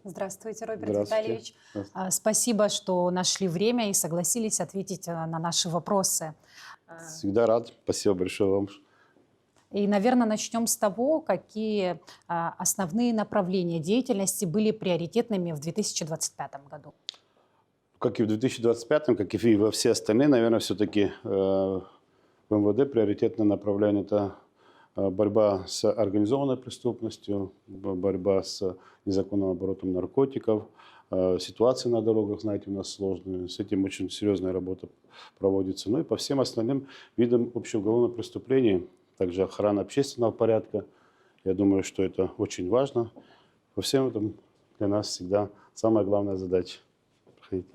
Здравствуйте, Роберт Здравствуйте. Витальевич. Здравствуйте. Спасибо, что нашли время и согласились ответить на наши вопросы. А, Всегда рад. Спасибо большое вам. И, наверное, начнем с того, какие основные направления деятельности были приоритетными в 2025 году. Как и в 2025, как и во все остальные, наверное, все-таки в МВД приоритетное направление – это борьба с организованной преступностью, борьба с незаконным оборотом наркотиков. Ситуация на дорогах, знаете, у нас сложная. С этим очень серьезная работа проводится. Ну и по всем остальным видам общеуголовных преступлений, также охрана общественного порядка. Я думаю, что это очень важно. Во всем этом для нас всегда самая главная задача. Проходите.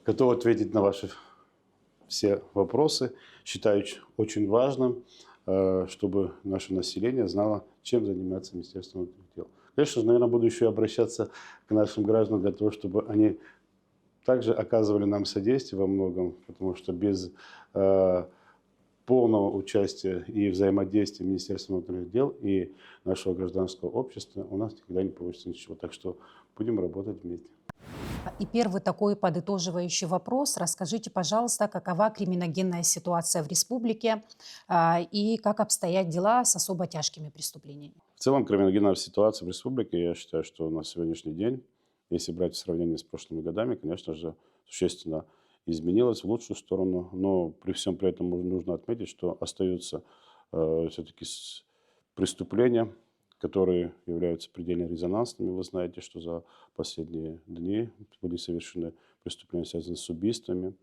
Готов ответить на ваши все вопросы. Считаю очень важным, чтобы наше население знало, чем занимается Министерство внутренних дел. Конечно же, наверное, буду еще обращаться к нашим гражданам для того, чтобы они также оказывали нам содействие во многом, потому что без полного участия и взаимодействия Министерства внутренних дел и нашего гражданского общества у нас никогда не получится ничего. Так что будем работать вместе. И первый такой подытоживающий вопрос. Расскажите, пожалуйста, какова криминогенная ситуация в республике и как обстоят дела с особо тяжкими преступлениями? В целом, криминогенная ситуация в республике, я считаю, что на сегодняшний день, если брать в сравнении с прошлыми годами, конечно же, существенно изменилась в лучшую сторону, но при всем при этом нужно отметить, что остаются все-таки преступления, которые являются предельно резонансными. Вы знаете, что за последние дни были совершены преступления, связанные с убийствами.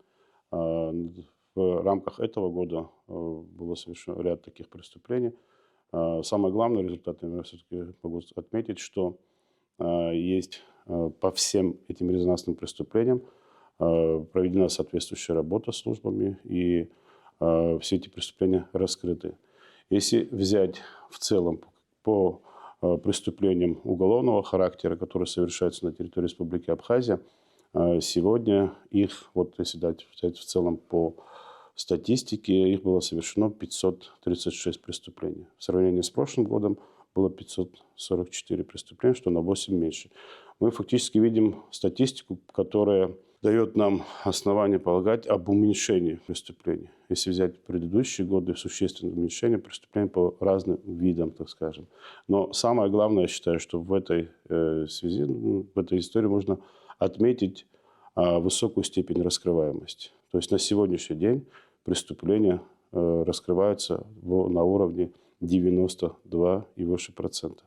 В рамках этого года было совершено ряд таких преступлений. Самое главное результат, я все-таки могу отметить, что есть по всем этим резонансным преступлениям проведена соответствующая работа службами, и все эти преступления раскрыты. Если взять в целом по преступлениям уголовного характера, которые совершаются на территории Республики Абхазия, сегодня их, вот если взять в целом по статистике, их было совершено 536 преступлений. В сравнении с прошлым годом было 544 преступления, что на 8 меньше. Мы фактически видим статистику, которая дает нам основание полагать об уменьшении преступлений. Если взять предыдущие годы, существенное уменьшение преступлений по разным видам, так скажем. Но самое главное, я считаю, что в этой связи, в этой истории можно отметить высокую степень раскрываемости. То есть на сегодняшний день преступления раскрываются на уровне 92 и выше процента.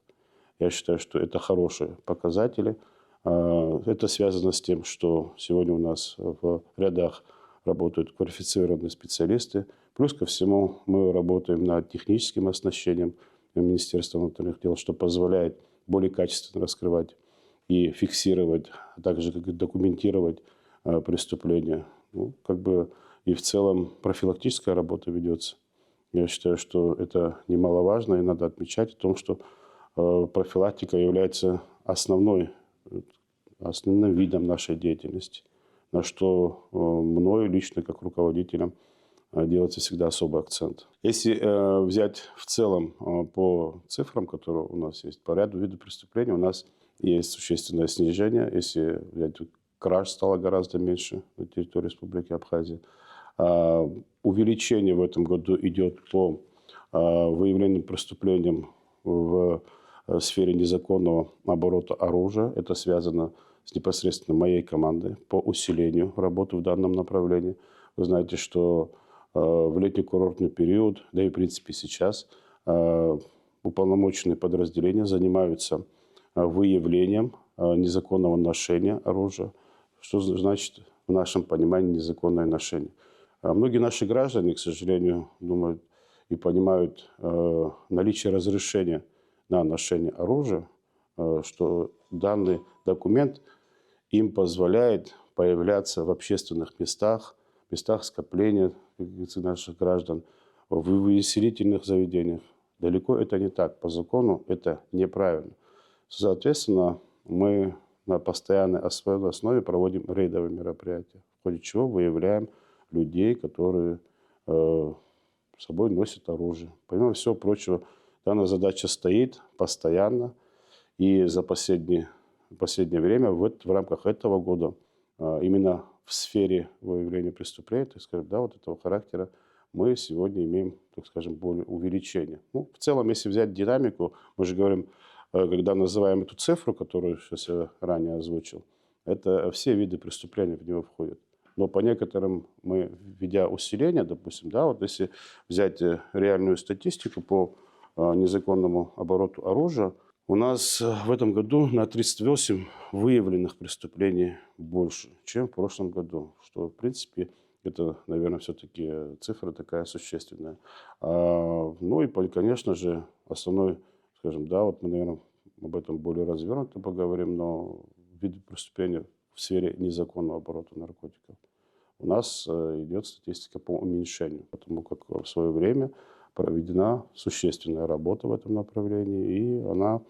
Я считаю, что это хорошие показатели. Это связано с тем, что сегодня у нас в рядах работают квалифицированные специалисты. Плюс ко всему мы работаем над техническим оснащением Министерства внутренних дел, что позволяет более качественно раскрывать и фиксировать, а также как и документировать преступления. Ну, как бы и в целом профилактическая работа ведется. Я считаю, что это немаловажно, и надо отмечать о том, что профилактика является основным видом нашей деятельности, на что мною лично, как руководителем, делается всегда особый акцент. Если взять в целом по цифрам, которые у нас есть, по ряду видов преступлений, у нас есть существенное снижение. Если взять, краж стало гораздо меньше на территории Республики Абхазия. Увеличение в этом году идет по выявлению преступлениям в сфере незаконного оборота оружия. Это связано с непосредственно моей командой по усилению работы в данном направлении. Вы знаете, что в летний курортный период, да и в принципе сейчас, уполномоченные подразделения занимаются выявлением незаконного ношения оружия. Что значит в нашем понимании незаконное ношение? Многие наши граждане, к сожалению, думают и понимают наличие разрешения на ношение оружия, что данный документ им позволяет появляться в общественных местах, местах скопления наших граждан, в увеселительных заведениях. Далеко это не так. По закону это неправильно. Соответственно, мы на постоянной основе проводим рейдовые мероприятия, в ходе чего выявляем людей, которые с собой носят оружие. Помимо всего прочего, данная задача стоит постоянно. И за последнее время в рамках этого года именно в сфере выявления преступлений, так сказать, да, вот этого характера, мы сегодня имеем, так скажем, более увеличение. Ну, в целом, если взять динамику, мы же говорим, когда называем эту цифру, которую сейчас я ранее озвучил, это все виды преступлений в него входят. Но по некоторым мы, введя усиление, допустим, да, вот если взять реальную статистику по незаконному обороту оружия, у нас в этом году на 38 выявленных преступлений больше, чем в прошлом году. Что, в принципе, это, наверное, все-таки цифра такая существенная. Ну и, конечно же, основной, скажем, да, вот мы, наверное, об этом более развернуто поговорим, но виды преступления в сфере незаконного оборота наркотиков. У нас идет статистика по уменьшению, потому как в свое время проведена существенная работа в этом направлении, и она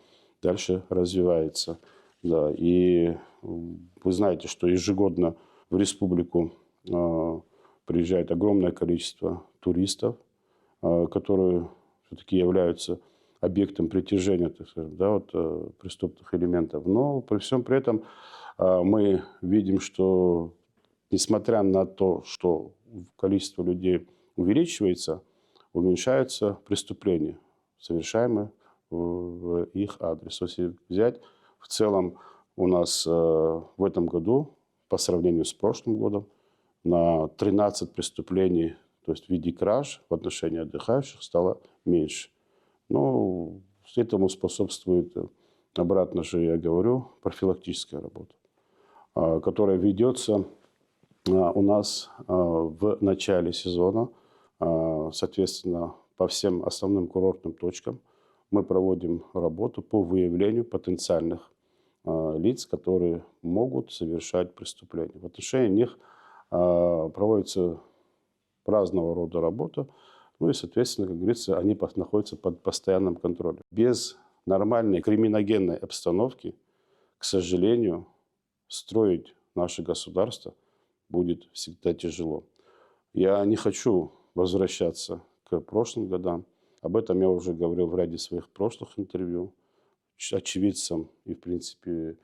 дальше развивается. Да, и вы знаете, что ежегодно в республику приезжает огромное количество туристов, которые все-таки являются объектом притяжения, так сказать, да, вот, преступных элементов. Но при всем при этом мы видим, что несмотря на то, что количество людей увеличивается, уменьшаются преступления, совершаемые в их адрес. Если взять, в целом у нас в этом году, по сравнению с прошлым годом, на 13 преступлений, то есть в виде краж в отношении отдыхающих, стало меньше. Ну, этому способствует, обратно же я говорю, профилактическая работа, которая ведется у нас в начале сезона. Соответственно, по всем основным курортным точкам мы проводим работу по выявлению потенциальных лиц, которые могут совершать преступления. В отношении них проводится разного рода работа, ну и, соответственно, как говорится, они находятся под постоянным контролем. Без нормальной криминогенной обстановки, к сожалению, строить наше государство будет всегда тяжело. Я не хочу возвращаться к прошлым годам. Об этом я уже говорил в ряде своих прошлых интервью. Очевидцам и, в принципе,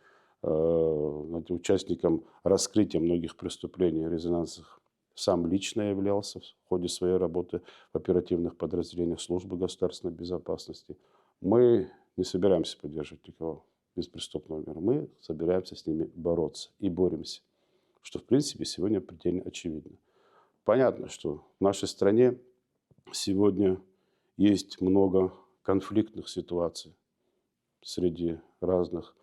участником раскрытия многих преступлений резонансных сам лично являлся в ходе своей работы в оперативных подразделениях службы государственной безопасности. Мы не собираемся поддерживать никого без преступного мира. Мы собираемся с ними бороться и боремся, что, в принципе, сегодня предельно очевидно. Понятно, что в нашей стране сегодня есть много конфликтных ситуаций среди разных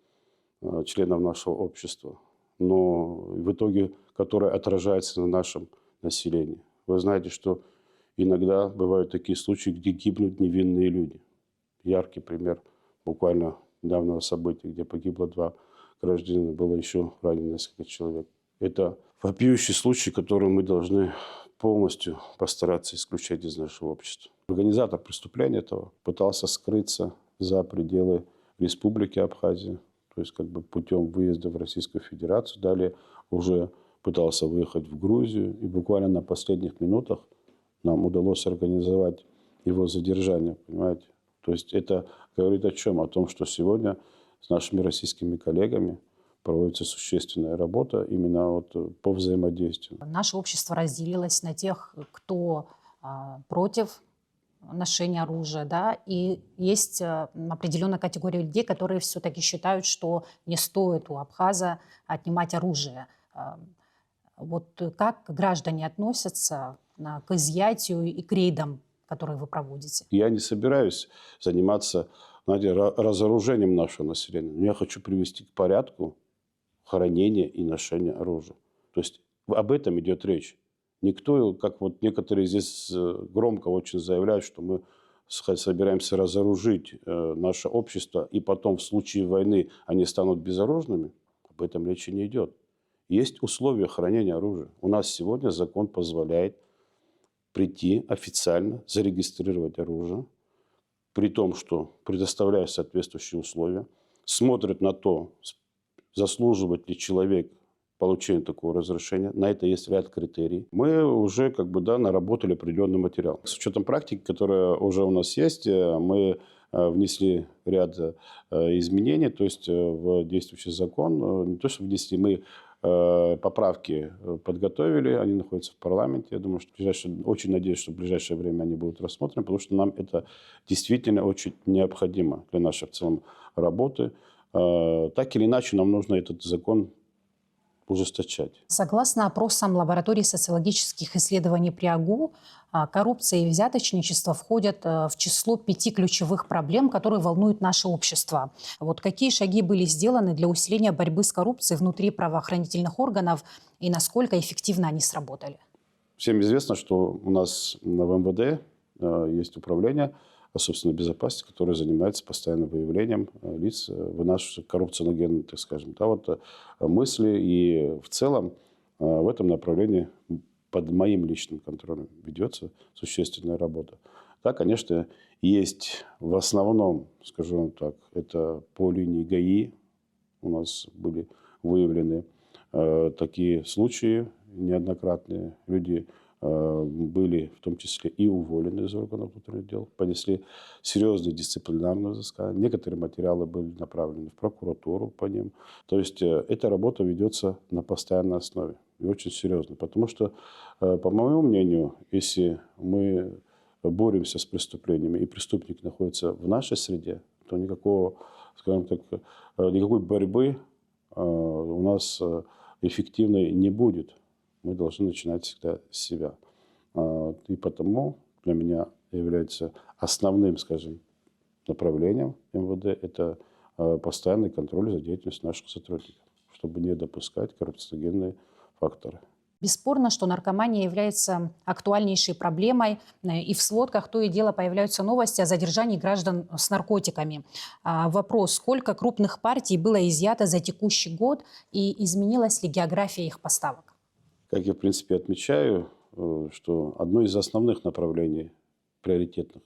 членов нашего общества, но в итоге, которое отражается на нашем населении. Вы знаете, что иногда бывают такие случаи, где гибнут невинные люди. Яркий пример буквально недавнего события, где погибло 2 гражданина, было еще ранено несколько человек. Это вопиющий случай, который мы должны полностью постараться исключать из нашего общества. Организатор преступления этого пытался скрыться за пределы Республики Абхазия, то есть как бы путем выезда в Российскую Федерацию. Далее уже пытался выехать в Грузию. И буквально на последних минутах нам удалось организовать его задержание. Понимаете? То есть это говорит о чем? О том, что сегодня с нашими российскими коллегами проводится существенная работа именно вот по взаимодействию. Наше общество разделилось на тех, кто против ношения оружия, да, и есть определенная категория людей, которые все-таки считают, что не стоит у абхаза отнимать оружие. Вот как граждане относятся к изъятию и к рейдам, которые вы проводите? Я не собираюсь заниматься, знаете, разоружением нашего населения. Но я хочу привести к порядку хранения и ношения оружия. То есть об этом идет речь. Никто, как вот некоторые здесь громко очень заявляют, что мы собираемся разоружить наше общество, и потом в случае войны они станут безоружными, об этом речи не идет. Есть условия хранения оружия. У нас сегодня закон позволяет прийти официально, зарегистрировать оружие, при том, что предоставляют соответствующие условия, смотрят на то, заслуживает ли человек получения такого разрешения. На это есть ряд критерий. Мы уже наработали определенный материал. С учетом практики, которая уже у нас есть, мы внесли ряд изменений, то есть в действующий закон. Не то, что внесли, мы поправки подготовили, они находятся в парламенте. Я думаю, что очень надеюсь, что в ближайшее время они будут рассмотрены, потому что нам это действительно очень необходимо для нашей в целом работы. Так или иначе, нам нужно этот закон ужесточать. Согласно опросам лаборатории социологических исследований при АГУ, коррупция и взяточничество входят в число 5 ключевых проблем, которые волнуют наше общество. Вот какие шаги были сделаны для усиления борьбы с коррупцией внутри правоохранительных органов и насколько эффективно они сработали? Всем известно, что у нас в МВД есть управление собственной безопасности, которое занимается постоянным выявлением лиц, вынашивающих коррупционогенные, так скажем, мысли. И в целом в этом направлении под моим личным контролем ведется существенная работа. Да, конечно, есть в основном, скажу вам так, это по линии ГАИ у нас были выявлены такие случаи неоднократные. Люди были в том числе и уволены из органов внутренних дел, понесли серьезные дисциплинарные взыскания. Некоторые материалы были направлены в прокуратуру по ним. То есть эта работа ведется на постоянной основе и очень серьезно. Потому что, по моему мнению, если мы боремся с преступлениями и преступник находится в нашей среде, то никакой борьбы у нас эффективной не будет. Мы должны начинать всегда с себя. И потому для меня является основным, направлением МВД – это постоянный контроль за деятельностью наших сотрудников, чтобы не допускать коррупциогенные факторы. Бесспорно, что наркомания является актуальнейшей проблемой, и в сводках то и дело появляются новости о задержании граждан с наркотиками. Вопрос, сколько крупных партий было изъято за текущий год и изменилась ли география их поставок? Как я, в принципе, отмечаю, что одно из основных направлений, приоритетных,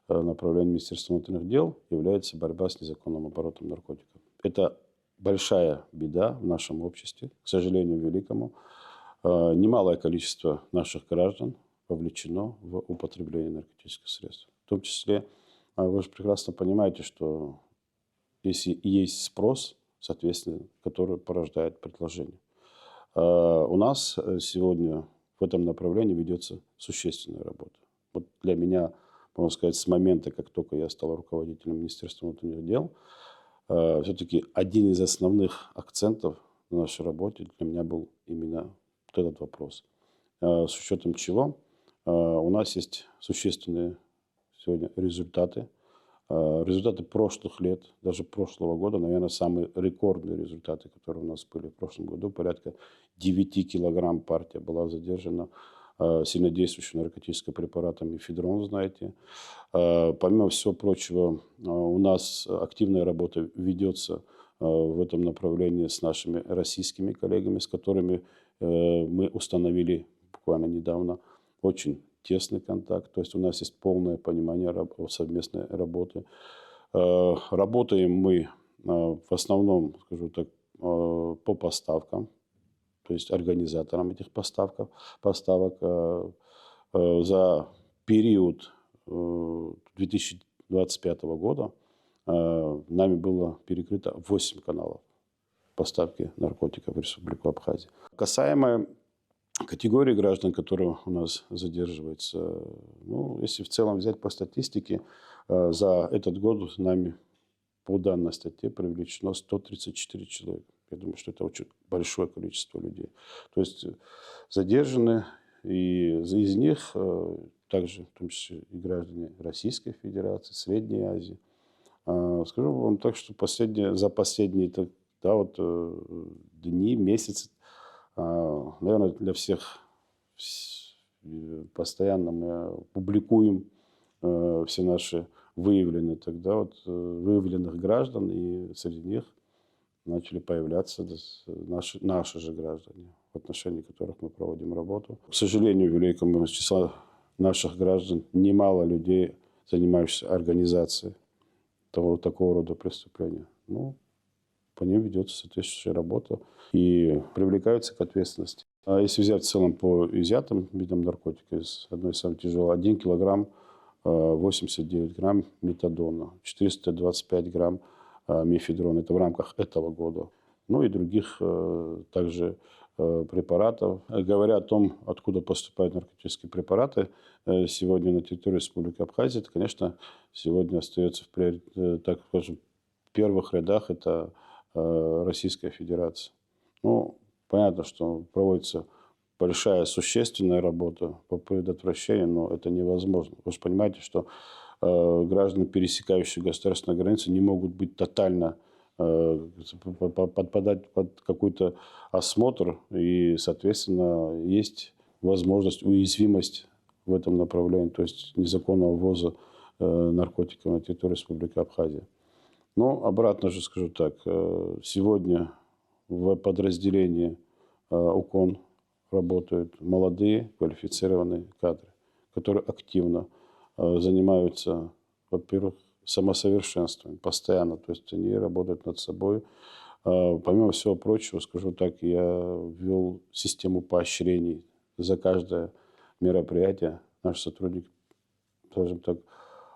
направлений Министерства внутренних дел является борьба с незаконным оборотом наркотиков. Это большая беда в нашем обществе, к сожалению, великому. Немалое количество наших граждан вовлечено в употребление наркотических средств. В том числе, вы же прекрасно понимаете, что если есть спрос, соответственно, который порождает предложение. У нас сегодня в этом направлении ведется существенная работа. Вот для меня, можно сказать, с момента, как только я стал руководителем Министерства внутренних дел, все-таки один из основных акцентов в нашей работе для меня был именно вот этот вопрос. С учетом чего у нас есть существенные сегодня результаты. Результаты прошлых лет, даже прошлого года, наверное, самые рекордные результаты, которые у нас были в прошлом году. Порядка 9 килограмм партия была задержана сильнодействующим наркотическим препаратом эфедрон, знаете. Помимо всего прочего, у нас активная работа ведется в этом направлении с нашими российскими коллегами, с которыми мы установили буквально недавно очень тесный контакт. То есть у нас есть полное понимание совместной работы. Работаем мы в основном, скажу так, по поставкам, то есть организаторам этих поставок. За период 2025 года нами было перекрыто 8 каналов поставки наркотиков в Республику Абхазия. Касаемо категории граждан, которые у нас задерживаются, если в целом взять по статистике, за этот год нами по данной статье привлечено 134 человека. Я думаю, что это очень большое количество людей. То есть задержаны, и из них также, в том числе, и граждане Российской Федерации, Средней Азии. Скажу вам так, что за последние дни, месяцы, наверное, для всех постоянно мы публикуем все наши выявленных граждан, и среди них начали появляться наши же граждане, в отношении которых мы проводим работу. К сожалению, великому числа наших граждан немало людей, занимающихся организацией такого рода преступления. по ним ведется соответствующая работа и привлекаются к ответственности. А если взять в целом по изъятым видам наркотиков, из одной из самых тяжелых, 1 килограмм 89 грамм метадона, 425 грамм мефедрона. Это в рамках этого года. Ну и других также препаратов. Говоря о том, откуда поступают наркотические препараты сегодня на территории Республики Абхазия, это, конечно, сегодня остается так скажем, в первых рядах это Российская Федерация. Ну, понятно, что проводится большая существенная работа по предотвращению, но это невозможно. Вы же понимаете, что граждане, пересекающие государственные границы, не могут быть тотально подпадать под какой-то осмотр, и, соответственно, есть возможность, уязвимость в этом направлении, то есть незаконного ввоза наркотиков на территорию Республики Абхазия. Но обратно же скажу так, сегодня в подразделении УКОН работают молодые квалифицированные кадры, которые активно занимаются, во-первых, самосовершенствованием постоянно, то есть они работают над собой. Помимо всего прочего, скажу так, я ввел систему поощрений за каждое мероприятие. Наши сотрудники, скажем так,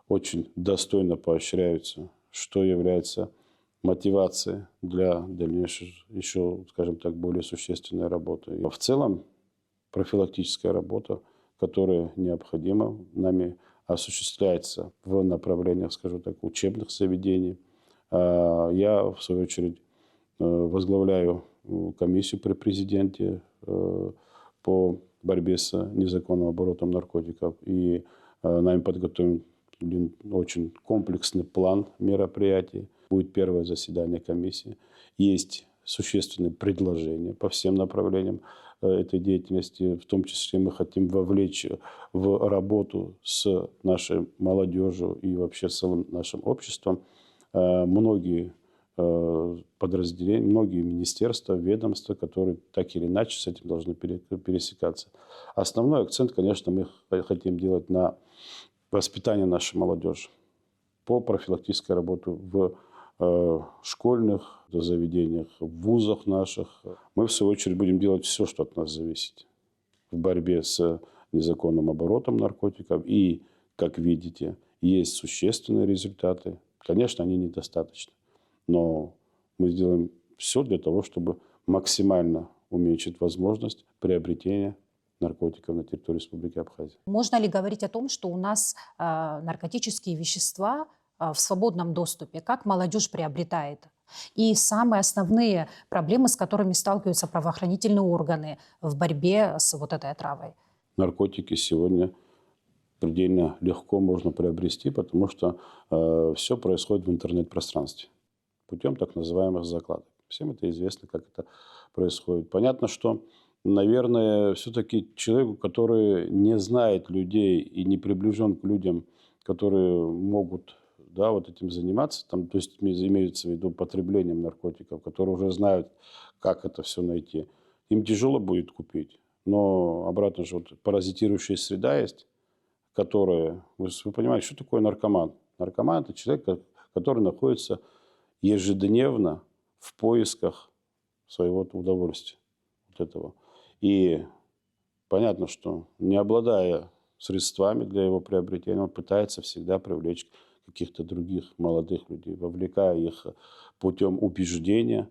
очень достойно поощряются, что является мотивацией для дальнейшей, еще, скажем так, более существенной работы. И в целом профилактическая работа, которая необходима, нами осуществляется в направлениях, скажу так, учебных заведений. Я, в свою очередь, возглавляю комиссию при президенте по борьбе с незаконным оборотом наркотиков. И нами подготовлен очень комплексный план мероприятий. Будет первое заседание комиссии. Есть существенные предложения по всем направлениям этой деятельности. В том числе мы хотим вовлечь в работу с нашей молодежью и вообще с целым нашим обществом многие подразделения, многие министерства, ведомства, которые так или иначе с этим должны пересекаться. Основной акцент, конечно, мы хотим делать на воспитание нашей молодежи по профилактической работе в школьных заведениях, в вузах наших. Мы, в свою очередь, будем делать все, что от нас зависит в борьбе с незаконным оборотом наркотиков. И, как видите, есть существенные результаты. Конечно, они недостаточны, но мы сделаем все для того, чтобы максимально уменьшить возможность приобретения наркотиков на территории Республики Абхазия. Можно ли говорить о том, что у нас наркотические вещества в свободном доступе, как молодежь приобретает? И самые основные проблемы, с которыми сталкиваются правоохранительные органы в борьбе с вот этой отравой? Наркотики сегодня предельно легко можно приобрести, потому что все происходит в интернет-пространстве путем так называемых закладок. Всем это известно, как это происходит. Понятно, что, наверное, все-таки человеку, который не знает людей и не приближен к людям, которые могут вот этим заниматься, там, то есть имеется в виду потреблением наркотиков, которые уже знают, как это все найти, им тяжело будет купить. Но обратно же вот паразитирующая среда есть, которая, вы понимаете, что такое наркоман? Наркоман – это человек, который находится ежедневно в поисках своего удовольствия от этого. И понятно, что не обладая средствами для его приобретения, он пытается всегда привлечь каких-то других молодых людей, вовлекая их путем убеждения.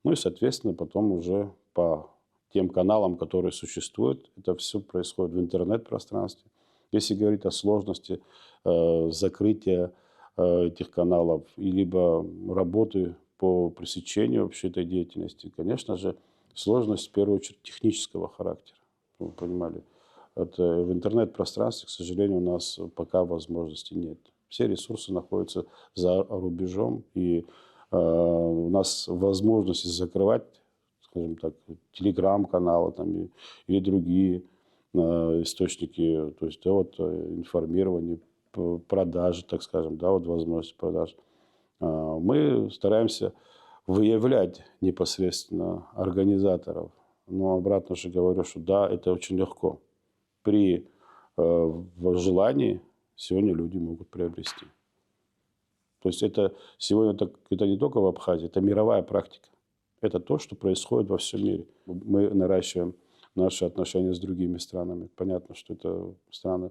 Ну и, соответственно, потом уже по тем каналам, которые существуют, это все происходит в интернет-пространстве. Если говорить о сложности закрытия этих каналов, и либо работы по пресечению вообще этой деятельности, конечно же, сложность в первую очередь технического характера. Вы понимали, это в интернет-пространстве, к сожалению, у нас пока возможности нет. Все ресурсы находятся за рубежом, и у нас возможности закрывать, скажем так, телеграм-каналы там, или другие источники, то есть информирования, продажи, так скажем, возможности продаж. Мы стараемся выявлять непосредственно организаторов. Но обратно же говорю, что да, это очень легко. При желании сегодня люди могут приобрести. То есть это сегодня это не только в Абхазии, это мировая практика. Это то, что происходит во всем мире. Мы наращиваем наши отношения с другими странами. Понятно, что это страны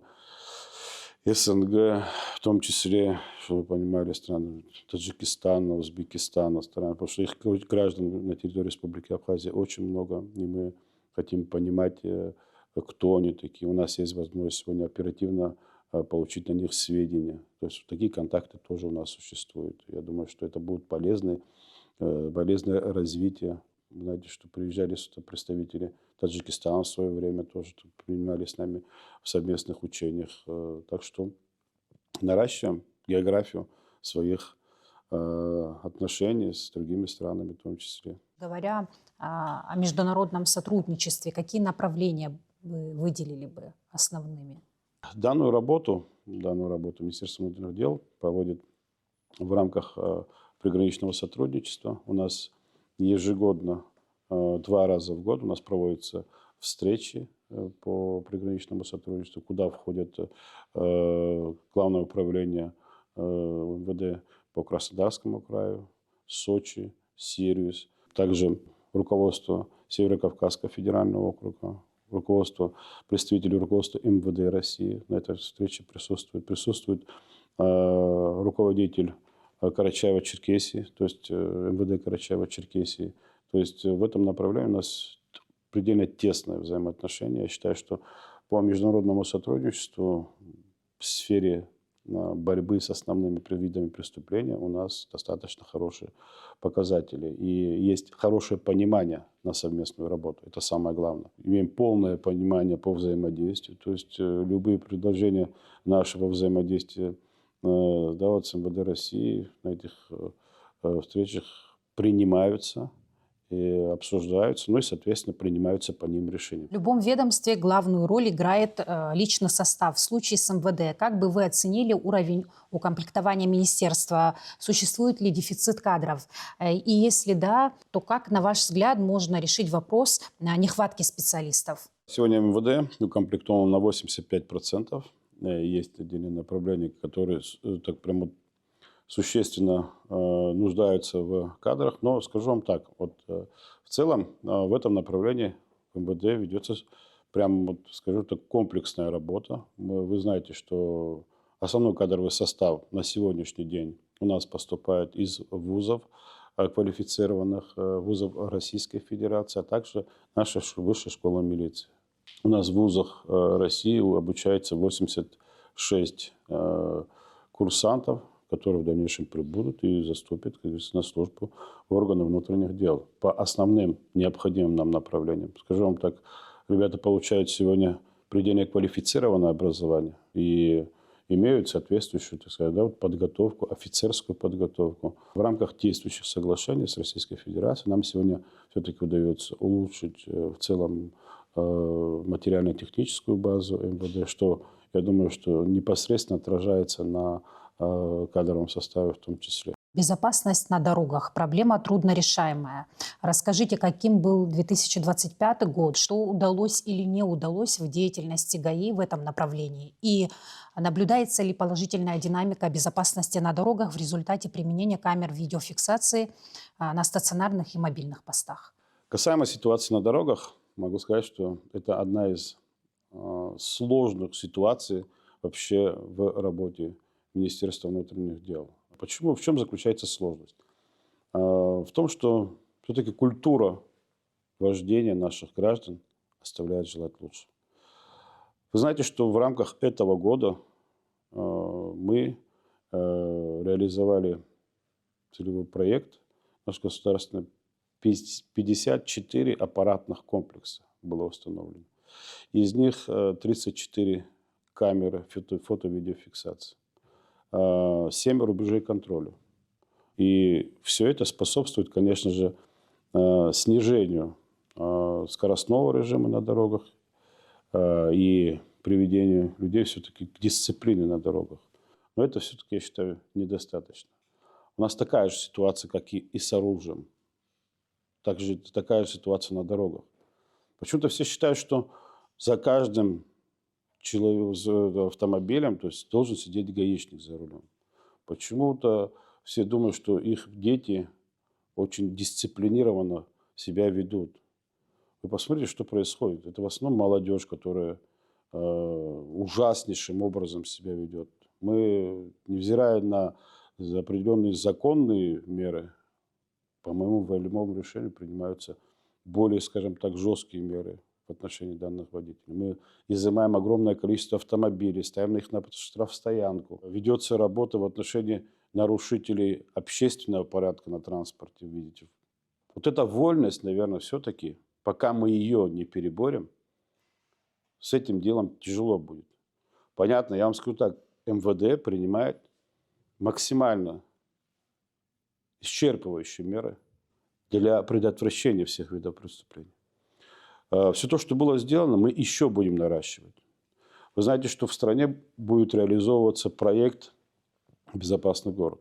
СНГ, в том числе, чтобы вы понимали, страны Таджикистана, Узбекистана, страны, потому что их граждан на территории Республики Абхазия очень много, и мы хотим понимать, кто они такие. У нас есть возможность сегодня оперативно получить на них сведения. То есть такие контакты тоже у нас существуют. Я думаю, что это будет полезное развитие. Знаете, что приезжали сюда представители Таджикистана в свое время, тоже тут принимали с нами в совместных учениях. Так что наращиваем географию своих отношений с другими странами в том числе. Говоря о международном сотрудничестве, какие направления вы выделили бы основными? Данную работу Министерство внутренних дел проводит в рамках приграничного сотрудничества. У нас ежегодно, 2 раза в год у нас проводятся встречи по приграничному сотрудничеству, куда входят Главное управление МВД по Краснодарскому краю, Сочи, Сириус, также руководство Северо-Кавказского федерального округа, представители руководства МВД России на этой встрече присутствует. Присутствует руководитель Карачаево-Черкесии, то есть МВД Карачаево-Черкесии. То есть в этом направлении у нас предельно тесное взаимоотношение. Я считаю, что по международному сотрудничеству в сфере борьбы с основными видами преступления у нас достаточно хорошие показатели. И есть хорошее понимание на совместную работу. Это самое главное. Имеем полное понимание по взаимодействию. То есть любые предложения нашего взаимодействия с МВД России на этих встречах принимаются и обсуждаются, ну и, соответственно, принимаются по ним решения. В любом ведомстве главную роль играет личный состав. В случае с МВД, как бы вы оценили уровень укомплектования министерства? Существует ли дефицит кадров? И если да, то как, на ваш взгляд, можно решить вопрос нехватки специалистов? Сегодня МВД укомплектован на 85%. Есть отдельные направления, которые так прямо существенно нуждаются в кадрах. Но скажу вам так, вот в целом в этом направлении в МВД ведется прям, вот, скажу так, комплексная работа. Вы знаете, что основной кадровый состав на сегодняшний день у нас поступает из вузов, квалифицированных вузов Российской Федерации, а также наша Высшая школа милиции. У нас в вузах России обучается 86 курсантов, которые в дальнейшем прибудут и заступят, как говорится, на службу в органы внутренних дел по основным необходимым нам направлениям. Скажу вам так, ребята получают сегодня предельно квалифицированное образование и имеют соответствующую, так сказать, да, подготовку, офицерскую подготовку. В рамках действующих соглашений с Российской Федерацией нам сегодня все-таки удается улучшить в целом материально-техническую базу МВД, что, я думаю, что непосредственно отражается на кадровом составе в том числе. Безопасность на дорогах – проблема труднорешаемая. Расскажите, каким был 2025 год, что удалось или не удалось в деятельности ГАИ в этом направлении? И наблюдается ли положительная динамика безопасности на дорогах в результате применения камер видеофиксации на стационарных и мобильных постах? Касаемо ситуации на дорогах, могу сказать, что это одна из сложных ситуаций вообще в работе Министерства внутренних дел. Почему? В чем заключается сложность? В том, что все-таки культура вождения наших граждан оставляет желать лучшего. Вы знаете, что в рамках этого года мы реализовали целевой проект, наш государственный, 54 аппаратных комплекса было установлено. Из них 34 камеры фото-видеофиксации. 7 рубежей контроля. И все это способствует, конечно же, снижению скоростного режима на дорогах и приведению людей все-таки к дисциплине на дорогах. Но это все-таки, я считаю, недостаточно. У нас такая же ситуация, как и с оружием. Также такая же ситуация на дорогах. Почему-то все считают, что за каждым автомобилем, то есть должен сидеть гаишник за рулем. Почему-то все думают, что их дети очень дисциплинированно себя ведут. Вы посмотрите, что происходит. Это в основном молодежь, которая ужаснейшим образом себя ведет. Мы, невзирая на определенные законные меры, по моему волевому решению принимаются более, скажем так, жесткие меры в отношении данных водителей. Мы изымаем огромное количество автомобилей, ставим их на штрафстоянку. Ведется работа в отношении нарушителей общественного порядка на транспорте, видите. Вот эта вольность, наверное, все-таки, пока мы ее не переборем, с этим делом тяжело будет. Понятно, я вам скажу так, МВД принимает максимально исчерпывающие меры для предотвращения всех видов преступлений. Все то, что было сделано, мы еще будем наращивать. Вы знаете, что в стране будет реализовываться проект «Безопасный город».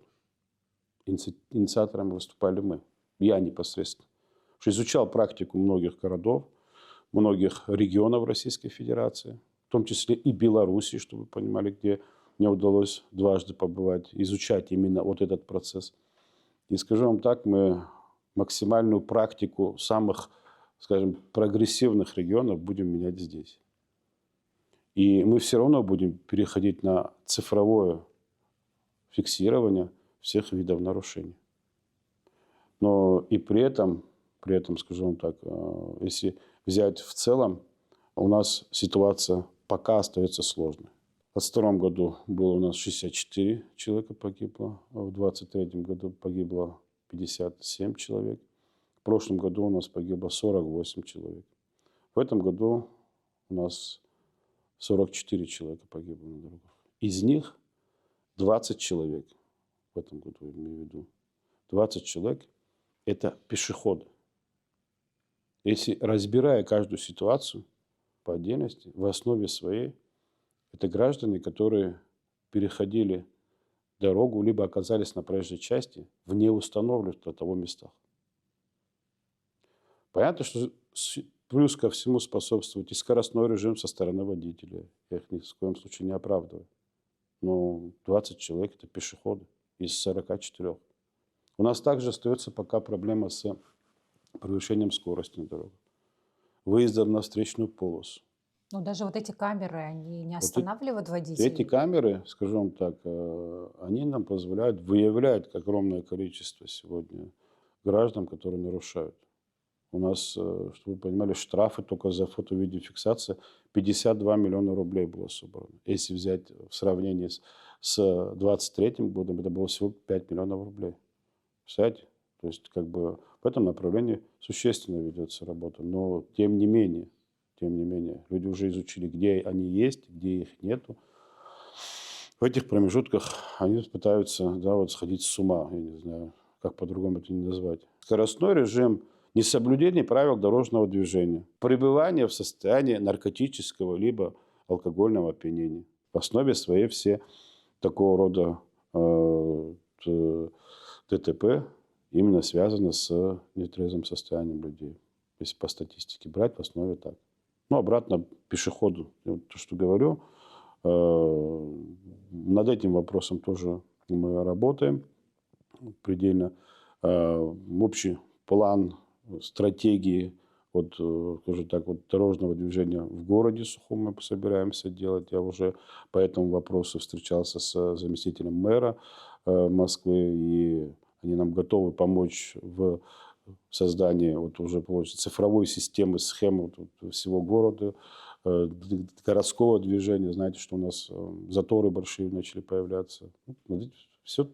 Инициаторами выступали мы, я непосредственно. Что изучал практику многих городов, многих регионов Российской Федерации, в том числе и Беларуси, чтобы вы понимали, где мне удалось дважды побывать, изучать именно вот этот процесс. И скажу вам так, мы максимальную практику самых, скажем, прогрессивных регионов будем менять здесь. И мы все равно будем переходить на цифровое фиксирование всех видов нарушений. Но и при этом, скажу вам так, если взять в целом, у нас ситуация пока остается сложной. В 2022 году было у нас 64 человека погибло, а в 2023 году погибло 57 человек. В прошлом году у нас погибло 48 человек. В этом году у нас 44 человека погибло на дорогах. Из них 20 человек, в этом году я имею в виду, 20 человек – это пешеходы. Если разбирая каждую ситуацию по отдельности, в основе своей это граждане, которые переходили дорогу, либо оказались на проезжей части в неустановленных для того местах. Понятно, что плюс ко всему способствует и скоростной режим со стороны водителя. Я их ни в коем случае не оправдываю. Но 20 человек – это пешеходы из 44. У нас также остается пока проблема с превышением скорости на дорогах, выездом на встречную полосу. Но даже вот эти камеры, они не Вот останавливают эти водителей? камеры, скажу вам так, они нам позволяют выявлять огромное количество сегодня граждан, которые нарушают. У нас, чтобы вы понимали, штрафы только за фото-видеофиксацию 52 миллиона рублей было собрано. Если взять в сравнении с 2023 годом, это было всего 5 миллионов рублей. Представляете? То есть, как бы в этом направлении существенно ведется работа. Но тем не менее, люди уже изучили, где они есть, где их нету. В этих промежутках они пытаются, да, вот сходить с ума. Я не знаю, как по-другому это не назвать. Скоростной режим, несоблюдение правил дорожного движения, пребывание в состоянии наркотического либо алкогольного опьянения. В основе своей все такого рода ДТП именно связаны с нетрезвым состоянием людей. Если по статистике брать, в основе так. Ну, обратно пешеходу. Я вот то, что говорю, над этим вопросом тоже мы работаем предельно. Общий план стратегии вот, скажем так, вот, дорожного движения в городе Сухом мы собираемся делать. Я уже по этому вопросу встречался с заместителем мэра Москвы, и они нам готовы помочь в создании вот, уже цифровой системы, схемы вот, всего города, городского движения. Знаете, что у нас заторы большие начали появляться. Все,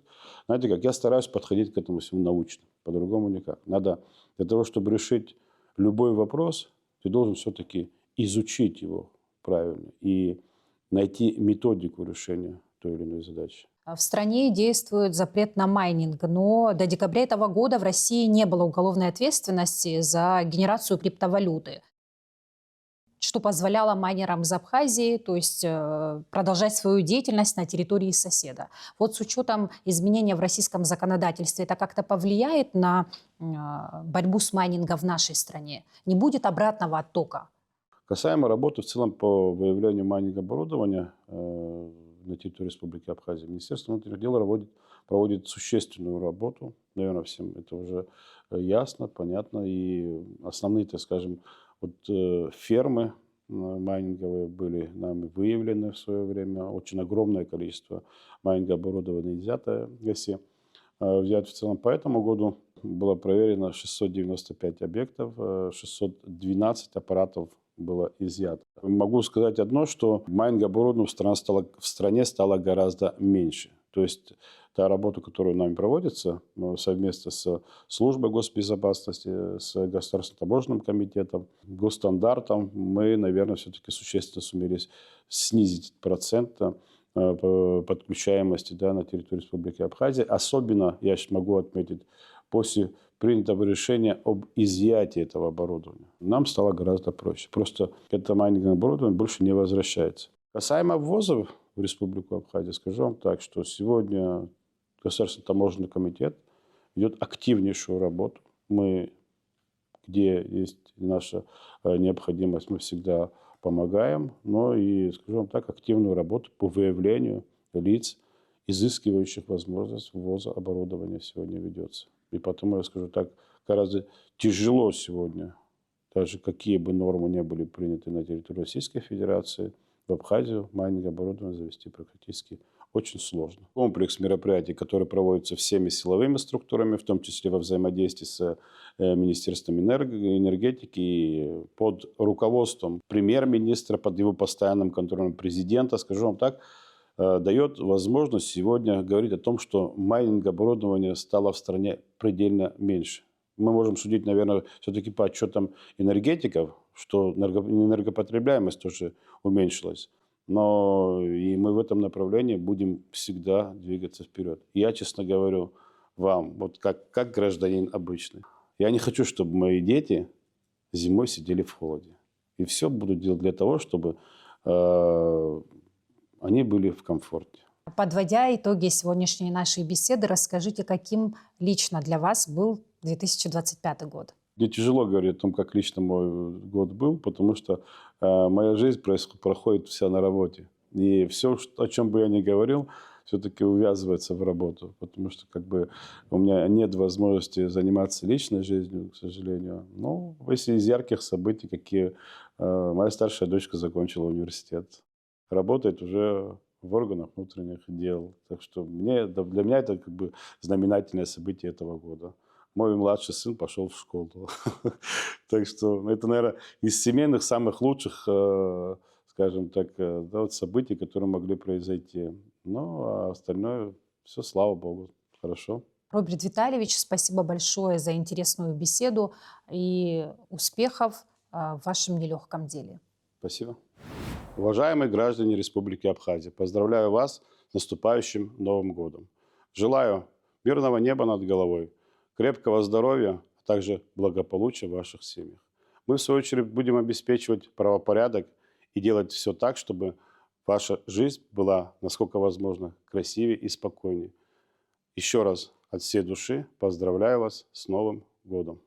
знаете как, я стараюсь подходить к этому всему научно, по-другому никак. Надо для того, чтобы решить любой вопрос, ты должен все-таки изучить его правильно и найти методику решения той или иной задачи. В стране действует запрет на майнинг, но до декабря этого года в России не было уголовной ответственности за генерацию криптовалюты, что позволяло майнерам из Абхазии, то есть продолжать свою деятельность на территории соседа. Вот с учетом изменения в российском законодательстве, это как-то повлияет на борьбу с майнингом в нашей стране? Не будет обратного оттока? Касаемо работы в целом по выявлению майнинг оборудования, на территории Республики Абхазия. Министерство внутренних дел проводит существенную работу. Наверное, всем это уже ясно, понятно. И основные, так скажем, вот фермы майнинговые были нами выявлены в свое время. Очень огромное количество майнингового оборудования взято в целом. По этому году было проверено 695 объектов, 612 аппаратов было изъято. Могу сказать одно, что майнингового оборудования в стране стало гораздо меньше. То есть та работа, которая нами проводится совместно с службой госбезопасности, с Государственным таможенным комитетом, госстандартом, мы, наверное, все-таки существенно сумели снизить процент подключаемости, да, на территории Республики Абхазия. Особенно, я сейчас могу отметить, после принятого решения об изъятии этого оборудования. Нам стало гораздо проще. Просто это майнинговое оборудование больше не возвращается. Касаемо ввозов в Республику Абхазия, скажу вам так, что сегодня Государственный таможенный комитет ведет активнейшую работу. Мы, где есть наша необходимость, мы всегда помогаем, но и, скажу вам так, активную работу по выявлению лиц, изыскивающих возможность ввоза оборудования сегодня ведется. И потому я скажу так, гораздо тяжело сегодня, даже какие бы нормы не были приняты на территории Российской Федерации, в Абхазию майнинговое оборудование завести практически очень сложно. Комплекс мероприятий, который проводится всеми силовыми структурами, в том числе во взаимодействии с Министерством энергетики и под руководством премьер-министра, под его постоянным контролем президента, скажу вам так, дает возможность сегодня говорить о том, что майнинговое оборудование стало в стране предельно меньше. Мы можем судить, наверное, все-таки по отчетам энергетиков, что энергопотребляемость тоже уменьшилась. Но и мы в этом направлении будем всегда двигаться вперед. Я, честно говорю, вам, вот как гражданин обычный, я не хочу, чтобы мои дети зимой сидели в холоде. И все буду делать для того, чтобы они были в комфорте. Подводя итоги сегодняшней нашей беседы, расскажите, каким лично для вас был 2025 год? Мне тяжело говорить о том, как лично мой год был, потому что моя жизнь проходит вся на работе. И все, о чем бы я ни говорил, все-таки увязывается в работу. Потому что как бы у меня нет возможности заниматься личной жизнью, к сожалению. Ну, если из ярких событий, какие моя старшая дочка закончила университет. Работает уже в органах внутренних дел. Так что для меня это как бы знаменательное событие этого года. Мой младший сын пошел в школу. Так что это, наверное, из семейных самых лучших, скажем так, событий, которые могли произойти. Ну, а остальное все, слава богу, хорошо. Роберт Витальевич, спасибо большое за интересную беседу и успехов в вашем нелегком деле. Спасибо. Уважаемые граждане Республики Абхазия, поздравляю вас с наступающим Новым годом. Желаю мирного неба над головой, крепкого здоровья, а также благополучия в ваших семьях. Мы, в свою очередь, будем обеспечивать правопорядок и делать все так, чтобы ваша жизнь была, насколько возможно, красивее и спокойнее. Еще раз от всей души поздравляю вас с Новым годом.